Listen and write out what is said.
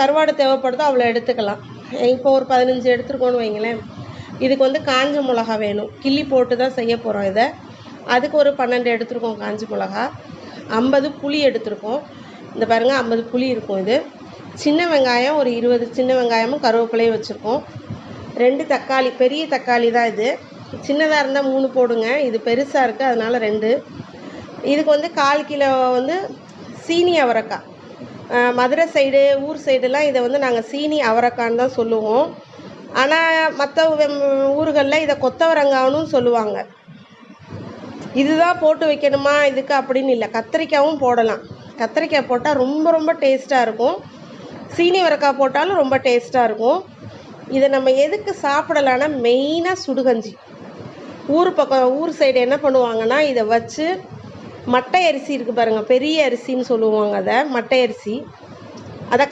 கருவாடு தேவைப்படுதோ அவ்வளோ எடுத்துக்கலாம். இப்போ ஒரு 15 எடுத்துருக்கோன்னு வைங்களேன். இதுக்கு வந்து காஞ்ச மிளகா வேணும். கிள்ளி போட்டு தான் செய்ய போகிறோம் இதை. அதுக்கு ஒரு 12 எடுத்துருக்கோம் காஞ்ச மிளகா. 50 புளி எடுத்துருக்கோம். இந்த பாருங்கள் 50 புளி இருக்கும் இது. சின்ன வெங்காயம் ஒரு 20 சின்ன வெங்காயமும் கருவேப்பிலையும் வச்சுருக்கோம். 2 தக்காளி, பெரிய தக்காளி தான் இது. சின்னதாக இருந்தால் 3 போடுங்க. இது பெருசாக இருக்குது அதனால் 2. இதுக்கு வந்து 1/4 கிலோ வந்து சீனி அவரைக்காய். மதுரை சைடு ஊர் சைடெல்லாம் இதை வந்து நாங்கள் சீனி அவரைக்கான்னு தான் சொல்லுவோம். ஆனால் மற்ற ஊர்களில் இதை கொத்தவரங்கான்னு சொல்லுவாங்க. இதுதான் போட்டு வைக்கணுமா இதுக்கு அப்படின்னு இல்லை, கத்திரிக்காயும் போடலாம். கத்திரிக்காய் போட்டால் ரொம்ப ரொம்ப டேஸ்ட்டாக இருக்கும். சீனி அவரைக்காய் போட்டாலும் ரொம்ப டேஸ்ட்டாக இருக்கும். இதை நம்ம எதுக்கு சாப்பிடலான்னா மெயினாக சுடுகஞ்சி. ஊர் சைடு என்ன பண்ணுவாங்கன்னா இதை வச்சு மட்டை அரிசி இருக்குது பாருங்கள், பெரிய அரிசின்னு சொல்லுவாங்க அதை, மட்டை அரிசி. அதை